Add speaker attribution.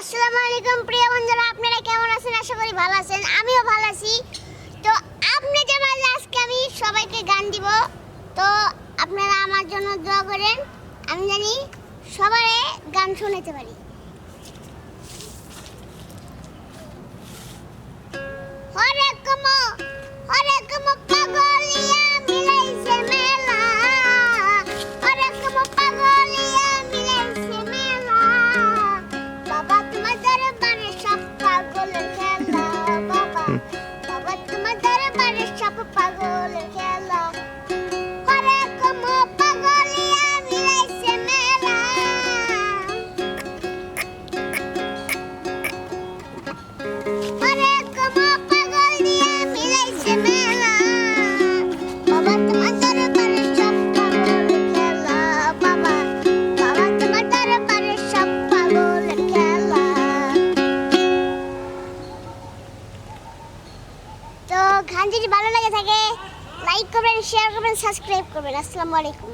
Speaker 1: আসসালামু আলাইকুম প্রিয় বন্ধুরা, আপনারা কেমন আছেন? আশা করি ভালো আছেন। আমিও ভালো আছি। তো আপনাদের মাঝে আজকে আমি সবাইকে গান দিব। তো আপনারা আমার জন্য দোয়া করেন, আমি জানি সবাই গান শোনাতে পারি। হরে কম পাগলিয়া মিলাইছে মেলা, হরে কম পাগলিয়া মিলাইছে মেলা, বাবা তোমার দরবারে সব পাগলের খেলা, বাবা তোমার দরবারে সব পাগলের খেলা, হরে কম পাগলিয়া মিলাইছে মেলা, হরে কম পাগলিয়া মিলাইছে মেলা, বাবা তোমার দরবারে সব পাগলের খেলা, বাবা তোমার দরবারে সব পাগলের খেলা। তো গান যদি ভালো লাগে থাকে লাইক করবেন, শেয়ার করবেন, সাবস্ক্রাইব করবেন। আসসালামু আলাইকুম।